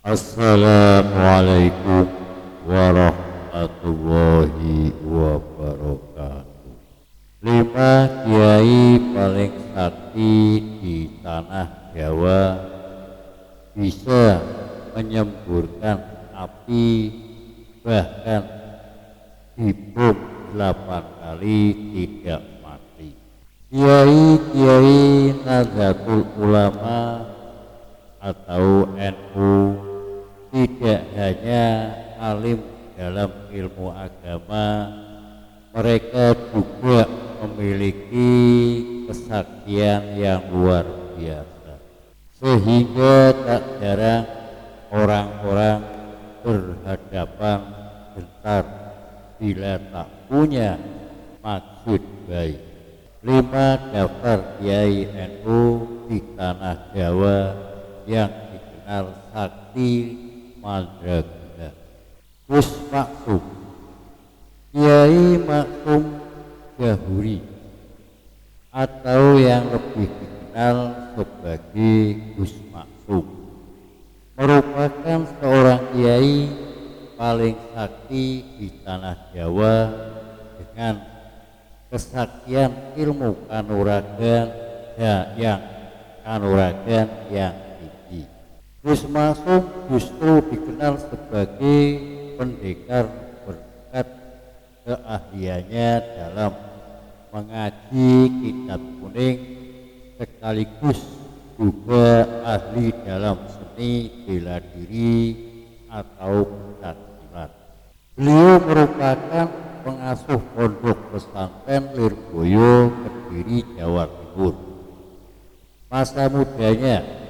Assalamualaikum warahmatullahi wabarakatuh. 5 kiai paling sakti di tanah Jawa bisa menyemburkan api, bahkan dibom 8 kali tidak mati. Kiai-kiai Nahdlatul Ulama atau NU tidak hanya alim dalam ilmu agama, mereka juga memiliki kesaktian yang luar biasa, sehingga tak jarang orang-orang berhadapan gentar bila tak punya maksud baik. 5 daftar kiai NU di tanah Jawa yang dikenal sakti mandraguna. Gus Maksum, Kiai Maksum Jahuri, atau yang lebih dikenal sebagai Gus Maksum, merupakan seorang kiai paling sakti di tanah Jawa dengan kesaktian ilmu kanuragan yang tinggi. Gus Maksum justru dikenal sebagai pendekar berkat keahliannya dalam mengaji kitab kuning, sekaligus juga ahli dalam seni bela diri atau pencaksilat. Beliau merupakan pengasuh pondok pesantren Lirboyo, Kediri, Jawa Timur. Masa mudanya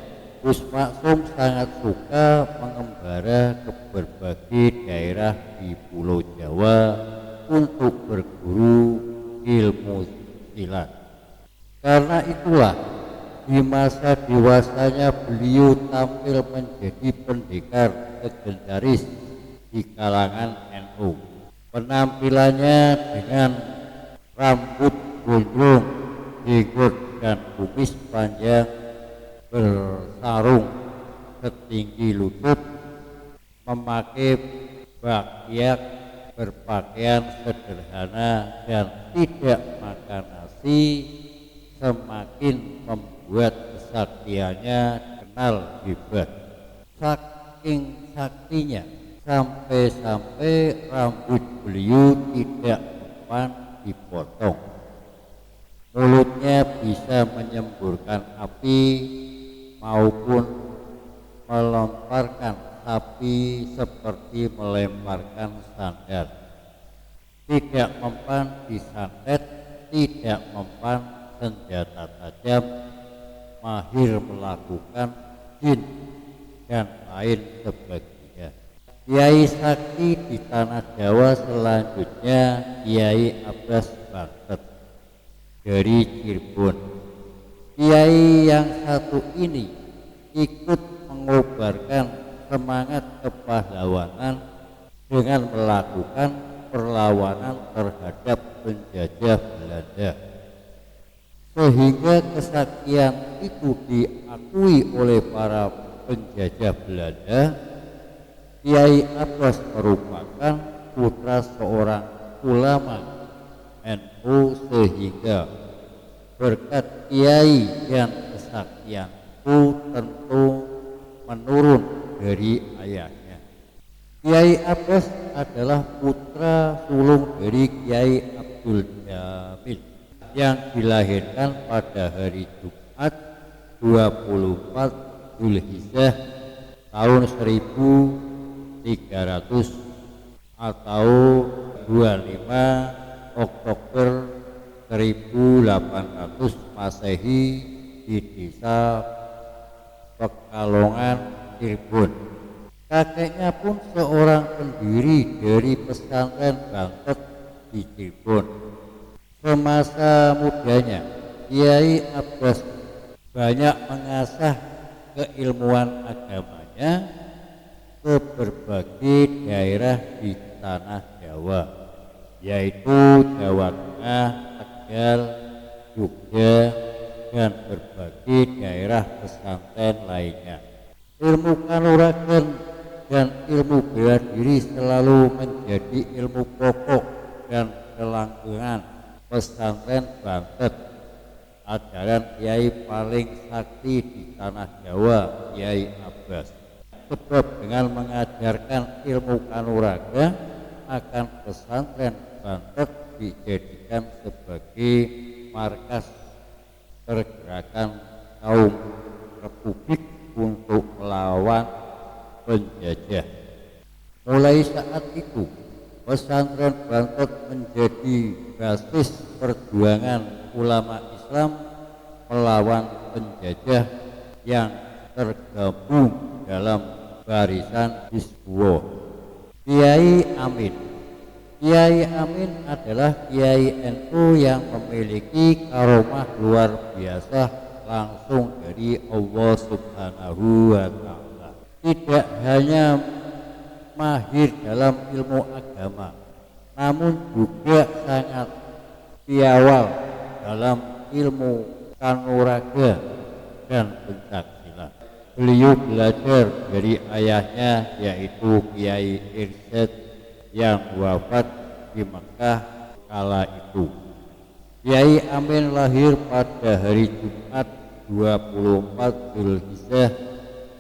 Gus Maksum sangat suka mengembara ke berbagai daerah di Pulau Jawa untuk berguru ilmu silat. Karena itulah di masa dewasanya beliau tampil menjadi pendekar legendaris di kalangan NU. Penampilannya dengan rambut gondrong, jenggot dan kumis panjang bersarung setinggi lutut, memakai bakyak, berpakaian sederhana dan tidak makan nasi, semakin membuat kesaktiannya kenal hebat. Saking saktinya sampai-sampai rambut beliau tidak mempan dipotong. Mulutnya bisa menyemburkan api maupun melemparkan api seperti melemparkan sandal. Tidak mempan disantet, tidak mempan senjata tajam, mahir melakukan jin dan lain sebagainya. Kiai sakti di tanah Jawa selanjutnya Kiai Abbas Bantet dari Cirebon. Kiai yang satu ini ikut mengobarkan semangat kepahlawanan dengan melakukan perlawanan terhadap penjajah Belanda, sehingga kesaktian itu diakui oleh para penjajah Belanda. Kiai Abbas merupakan putra seorang ulama NU, sehingga berkat kiai dan kesaktian itu tentu menurun dari ayahnya. Kiai Abbas adalah putra sulung dari Kiai Abdul Jamil yang dilahirkan pada hari Jumat 24 Zulhijjah tahun 1300 atau 25 Oktober 1800 Masehi di desa Pekalongan, Cirebon. Kakeknya pun seorang pendiri dari pesantren Bantet di Cirebon. Semasa mudanya, Kiai Abbas banyak mengasah keilmuan agamanya ke berbagai daerah di tanah Jawa, yaitu Jawa Tengah, Tegal, Jogja, dan berbagai daerah pesantren lainnya. Ilmu kanuragan dan ilmu bela diri selalu menjadi ilmu pokok dan kelangsungan pesantren Bantet. Ajaran Kiai paling sakti di tanah Jawa, Kiai Abbas. Sebab dengan mengajarkan ilmu kanuraga, akan pesantren Bantet dijadikan sebagai markas pergerakan kaum Republik untuk melawan penjajah. Mulai saat itu, pesantren Bantet menjadi basis perjuangan ulama Islam melawan penjajah yang tergabung dalam barisan Hizbullah. Kiai Amin. Kiai Amin adalah Kiai NU yang memiliki karomah luar biasa langsung dari Allah Subhanahu wa Ta'ala. Tidak hanya mahir dalam ilmu agama, namun juga sangat piawai dalam ilmu kanuraga dan pencaksilat. Beliau belajar dari ayahnya, yaitu Kiai Irsyad yang wafat di Mekah kala itu. Kiai Amin lahir pada hari Jumat 24 Zulhijjah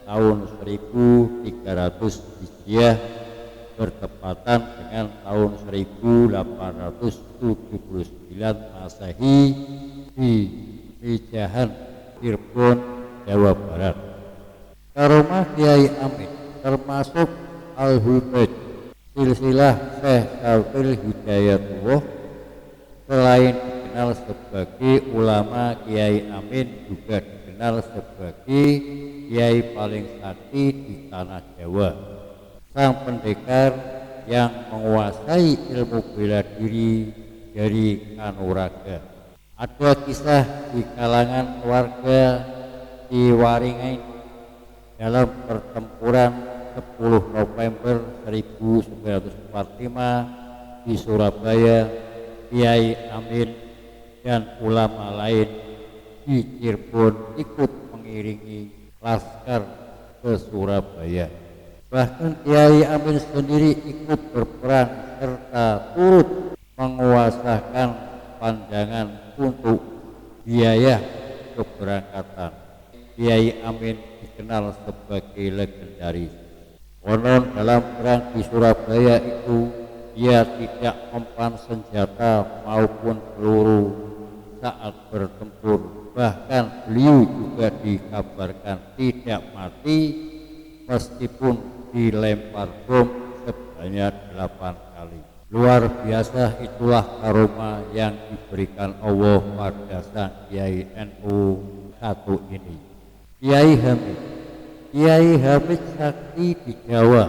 tahun 1300 Hijriah bertepatan dengan tahun 1879 Masehi di Pijahan, Cirebon, Jawa Barat. Karomah Kiai Amin termasuk Al-Hubad, silsilah Syekh Syafil Hidayatullah. Selain dikenal sebagai ulama, Kiai Amin juga dikenal sebagai Kiai paling sakti di tanah Jawa. Sang pendekar yang menguasai ilmu bela diri dari kanuraga. Ada kisah di kalangan warga di Waringin dalam pertempuran 10 November 1945 di Surabaya. Kiai Amin dan ulama lain di Cirebon ikut mengiringi laskar ke Surabaya. Bahkan Kiai Amin sendiri ikut berperang serta turut menguasakan pandangan untuk biaya keberangkatan. Kiai Amin dikenal sebagai legendaris. Konon dalam perang di Surabaya itu, ia tidak mempan senjata maupun peluru saat bertempur. Bahkan beliau juga dikabarkan tidak mati meskipun dilempar bom sebanyak 8 kali. Luar biasa itulah karomah yang diberikan Allah pada sang Kiai NU satu ini. Kiai Hamid. Kiai Hamid sakti di Jawa.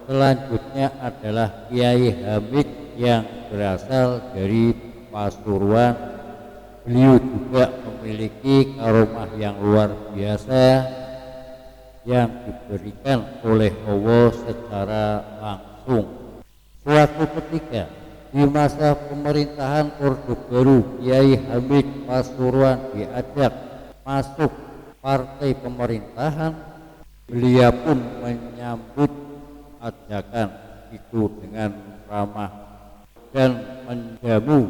Selanjutnya adalah Kiai Hamid yang berasal dari Pasuruan. Beliau juga memiliki karomah yang luar biasa yang diberikan oleh Allah secara langsung. Suatu ketika di masa pemerintahan Orde Baru, Kiai Hamid Pasuruan diajak masuk partai pemerintahan. Beliau pun menyambut ajakan itu dengan ramah dan menjamu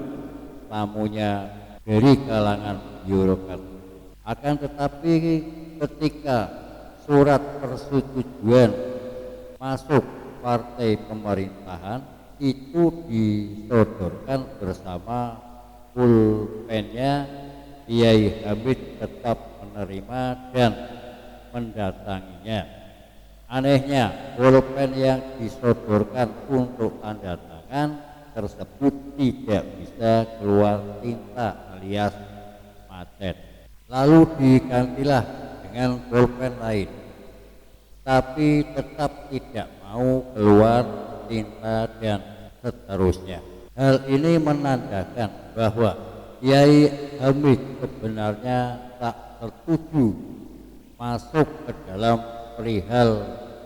tamunya dari kalangan birokrat. Akan tetapi ketika surat persetujuan masuk partai pemerintahan itu disodorkan bersama pulpennya, Kiai Hamid tetap menerima dan mendatanginya. Anehnya, pulpen yang disodorkan untuk tanda tangan tersebut tidak bisa keluar tinta alias macet. Lalu digantilah dengan pulpen lain, tapi tetap tidak mau keluar tinta dan seterusnya. Hal ini menandakan bahwa Kiai Hamid sebenarnya tak tertuju masuk ke dalam perihal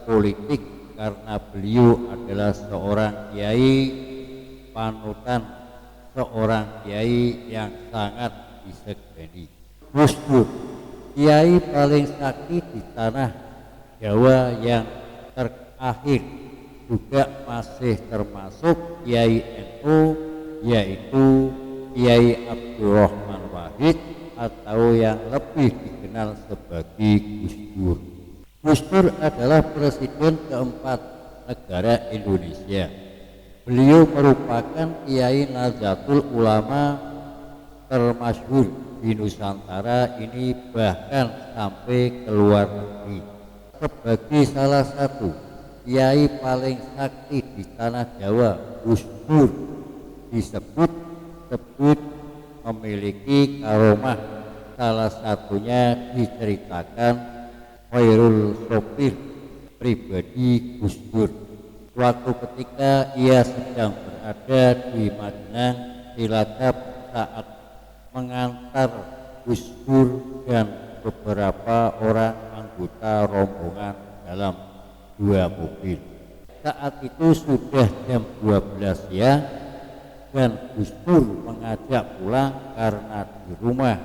politik karena beliau adalah seorang kiai panutan, seorang kiai yang sangat disegani. Gus Dur, kiai paling sakti di tanah Jawa yang akhir juga masih termasuk Kiai NU, yaitu Kiai Abdurrahman Wahid atau yang lebih dikenal sebagai Gus Dur. Gus Dur adalah presiden keempat negara Indonesia. Beliau merupakan Kiai Nahdlatul Ulama termasyhur di Nusantara ini, bahkan sampai ke luar negeri. Sebagai salah satu kiai paling sakti di tanah Jawa, Gus Dur disebut memiliki karomah. Salah satunya diceritakan Khairul Sopir pribadi Gus Dur. Suatu ketika ia sedang berada di Madinah Cilacap saat mengantar Gus Dur dan beberapa orang anggota rombongan dalam 2 mobil. Saat itu sudah jam 12 siang dan Gus Dur mengajak pulang karena di rumah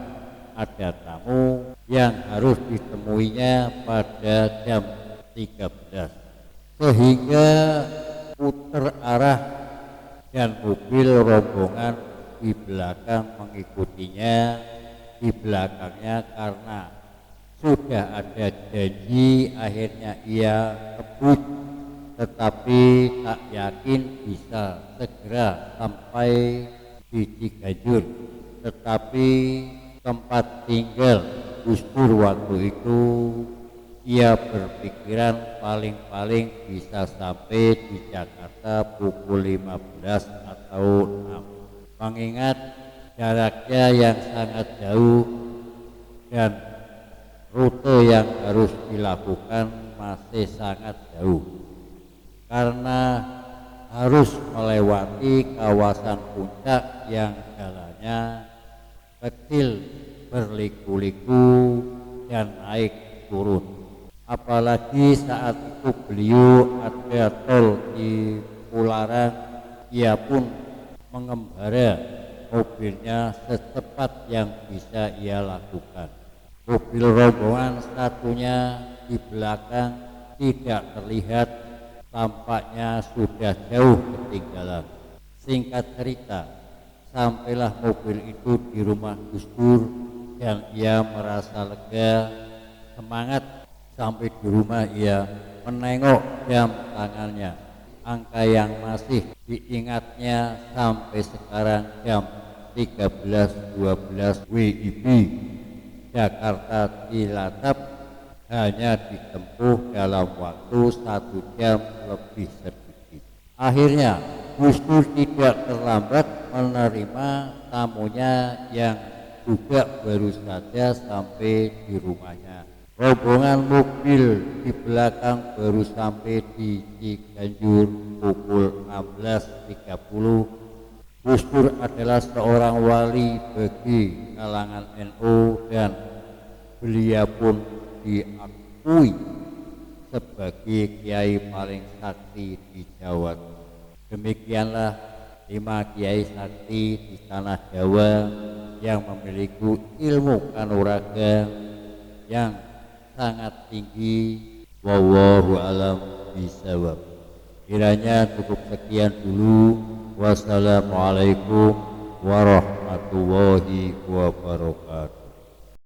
ada tamu yang harus ditemuinya pada jam 13, sehingga putar arah dan mobil rombongan di belakang mengikutinya di belakangnya karena sudah ada janji. Akhirnya ia kebut, tetapi tak yakin bisa segera sampai di Ciganjur. Tetapi tempat tinggal Gus Dur waktu itu ia berpikiran paling-paling bisa sampai di Jakarta pukul 15 atau 6. Mengingat jaraknya yang sangat jauh dan rute yang harus dilakukan masih sangat jauh, karena harus melewati kawasan puncak yang jalannya kecil, berliku-liku dan naik turun. Apalagi saat itu beliau ada tol di Pularan, ia pun mengembara mobilnya secepat yang bisa ia lakukan. Mobil rombongan satunya di belakang tidak terlihat, tampaknya sudah jauh ketinggalan. Singkat cerita, sampailah mobil itu di rumah Gus Dur dan ia merasa lega, semangat. Sampai di rumah ia menengok jam tangannya, angka yang masih diingatnya sampai sekarang jam 13.12 WIB. Jakarta Cilacap hanya ditempuh dalam waktu 1 jam lebih sedikit. Akhirnya Gus Dur tidak terlambat menerima tamunya yang juga baru saja sampai di rumahnya. Rombongan mobil di belakang baru sampai di Ciganjur pukul 16.30. Gus Dur adalah seorang wali bagi kalangan NU dan beliau pun diakui sebagai kiai paling sakti di Jawa. Demikianlah 5 kiai sakti di tanah Jawa yang memiliki ilmu kanuraga yang sangat tinggi. Wallahu alam bisawab. Kiranya cukup sekian dulu. Wassalamualaikum warahmatullahi wabarakatuh.